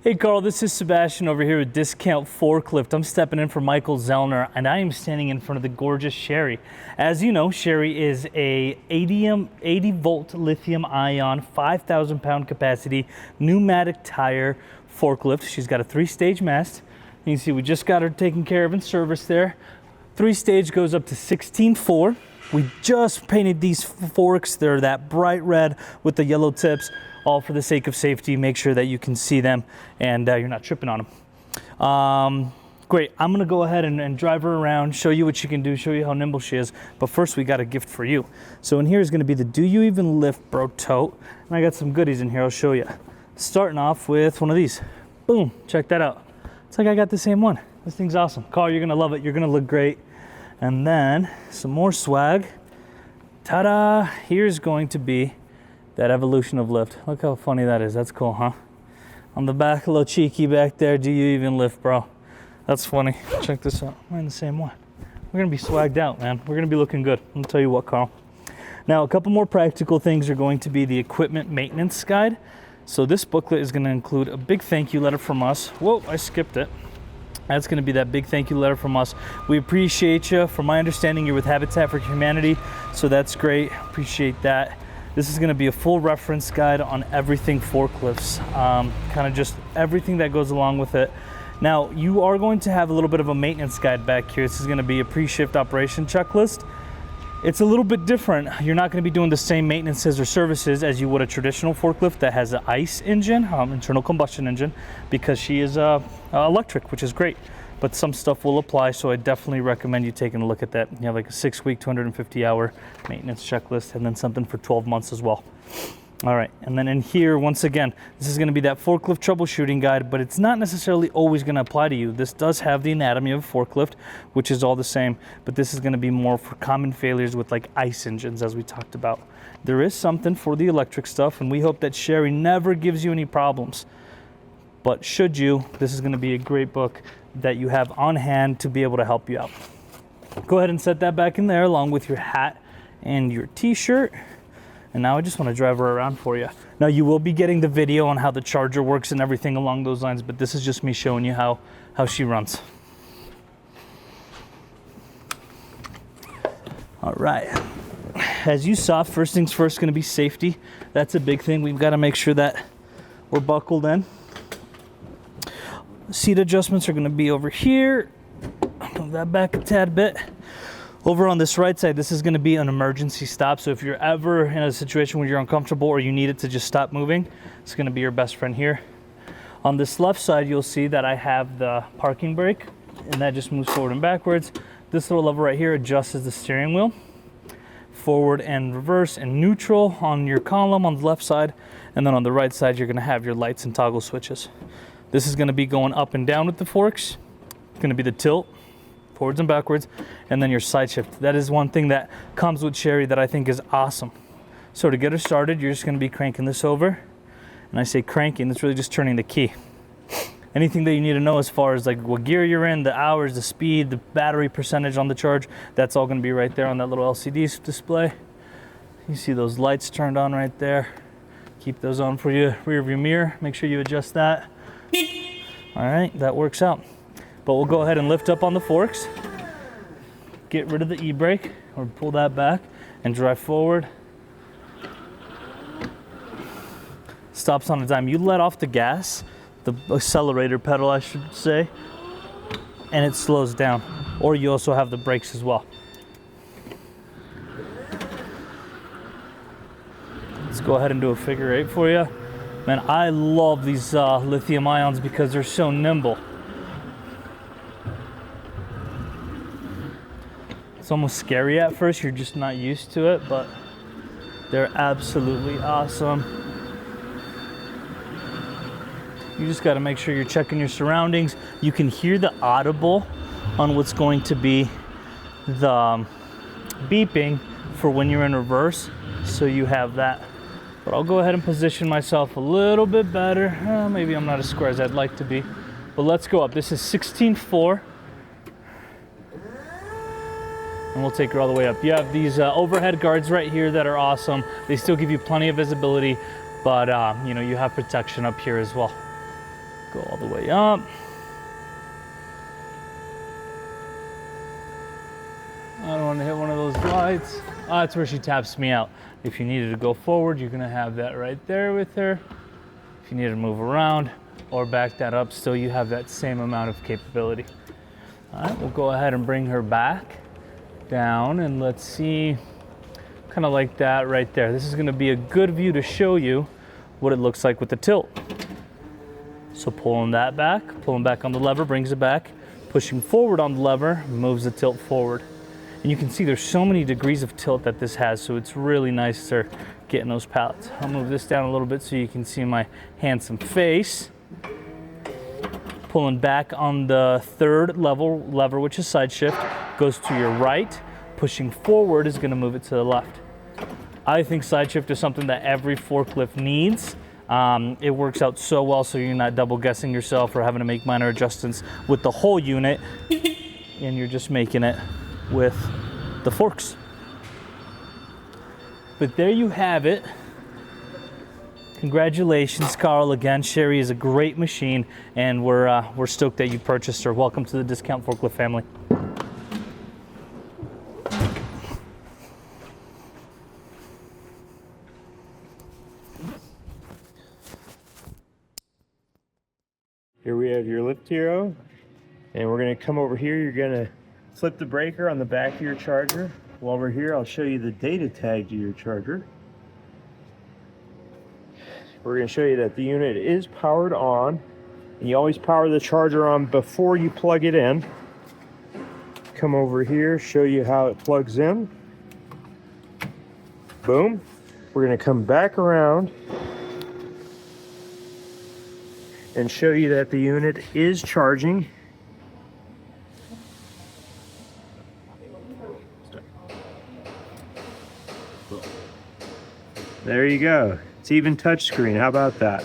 Hey Carl, this is Sebastian over here with Discount Forklift. I'm stepping in for Michael Zellner, and I am standing in front of the gorgeous Sherry. As you know, Sherry is a 80 volt lithium ion, 5,000 pound capacity, pneumatic tire forklift. She's got a 3-stage mast. You can see we just got her taken care of in service there. 3-stage goes up to 16.4. We just painted these forks. They're that bright red with the yellow tips, all for the sake of safety. Make sure that you can see them and you're not tripping on them. Great, I'm gonna go ahead and drive her around, show you what she can do, show you how nimble she is. But first we got a gift for you. So in here is gonna be the Do You Even Lift Bro Tote. And I got some goodies in here, I'll show you. Starting off with one of these. Boom, check that out. It's like I got the same one. This thing's awesome. Carl, you're gonna love it, you're gonna look great. And then some more swag. Ta-da! Here's going to be that evolution of lift. Look how funny that is. That's cool, huh? On the back, a little cheeky back there. Do you even lift, bro? That's funny. Check this out. We're in the same one. We're gonna be swagged out, man. We're gonna be looking good. I'll tell you what, Carl. Now, a couple more practical things are going to be the equipment maintenance guide. So this booklet is gonna include a big thank you letter from us. Whoa, I skipped it. That's going to be that big thank you letter from us. We appreciate you. From my understanding, you're with Habitat for Humanity, so that's great. Appreciate that. This is going to be a full reference guide on everything forklifts, kind of just everything that goes along with it. Now, you are going to have a little bit of a maintenance guide back here. This is going to be a pre-shift operation checklist. It's a little bit different. You're not going to be doing the same maintenances or services as you would a traditional forklift that has an ICE engine, internal combustion engine, because she is electric, which is great. But some stuff will apply, so I definitely recommend you taking a look at that. You have like a 6-week, 250-hour maintenance checklist, and then something for 12 months as well. All right, and then in here, once again, this is going to be that forklift troubleshooting guide, but it's not necessarily always going to apply to you. This does have the anatomy of a forklift, which is all the same, but this is going to be more for common failures with like ICE engines, as we talked about. There is something for the electric stuff, and we hope that Sherry never gives you any problems. But should you, this is going to be a great book that you have on hand to be able to help you out. Go ahead and set that back in there along with your hat and your t-shirt. And now I just want to drive her around for you. Now you will be getting the video on how the charger works and everything along those lines, but this is just me showing you how she runs. All right. As you saw, first things first, going to be safety. That's a big thing. We've got to make sure that we're buckled in. Seat adjustments are going to be over here. Move that back a tad bit. Over on this right side, this is going to be an emergency stop. So if you're ever in a situation where you're uncomfortable or you need it to just stop moving, it's going to be your best friend here. On this left side, you'll see that I have the parking brake, and that just moves forward and backwards. This little lever right here adjusts the steering wheel, forward and reverse and neutral on your column on the left side. And then on the right side, you're going to have your lights and toggle switches. This is going to be going up and down with the forks. It's going to be the tilt, forwards and backwards, and then your side shift. That is one thing that comes with Sherry that I think is awesome. So to get her started, you're just going to be cranking this over. And I say cranking, it's really just turning the key. Anything that you need to know as far as like what gear you're in, the hours, the speed, the battery percentage on the charge, that's all going to be right there on that little LCD display. You see those lights turned on right there. Keep those on for you. Rear view mirror, make sure you adjust that. All right, that works out. But we'll go ahead and lift up on the forks, get rid of the e-brake, or pull that back, and drive forward. Stops on a dime. You let off the gas, the accelerator pedal, I should say, and it slows down. Or you also have the brakes as well. Let's go ahead and do a figure 8 for you. Man, I love these lithium ions because they're so nimble. It's almost scary at first, you're just not used to it, but they're absolutely awesome. You just got to make sure you're checking your surroundings. You can hear the audible on what's going to be the beeping for when you're in reverse, so you have that. But I'll go ahead and position myself a little bit better. Maybe I'm not as square as I'd like to be, but let's go up. This is 16.4. And we'll take her all the way up. You have these overhead guards right here that are awesome. They still give you plenty of visibility, but you know, you have protection up here as well. Go all the way up. I don't want to hit one of those lights. Oh, that's where she taps me out. If you needed to go forward, you're gonna have that right there with her. If you need to move around or back that up, still you have that same amount of capability. All right, we'll go ahead and bring her back down, and let's see, kind of like that right there. This is gonna be a good view to show you what it looks like with the tilt. So pulling that back, pulling back on the lever brings it back, pushing forward on the lever moves the tilt forward. And you can see there's so many degrees of tilt that this has, so it's really nice for getting those pallets. I'll move this down a little bit so you can see my handsome face. Pulling back on the third lever, which is side shift, goes to your right. Pushing forward is gonna move it to the left. I think side shift is something that every forklift needs. It works out so well so you're not double guessing yourself or having to make minor adjustments with the whole unit, and you're just making it with the forks. But there you have it. Congratulations, Carl. Again, Sherry is a great machine, and we're stoked that you purchased her. Welcome to the Discount Forklift family. Here we have your lift hero, and we're going to come over here. You're going to flip the breaker on the back of your charger. While we're here, I'll show you the data tag to your charger. We're going to show you that the unit is powered on, and you always power the charger on before you plug it in. Come over here, show you how it plugs in. Boom. We're going to come back around and show you that the unit is charging. There you go. It's even touchscreen. How about that?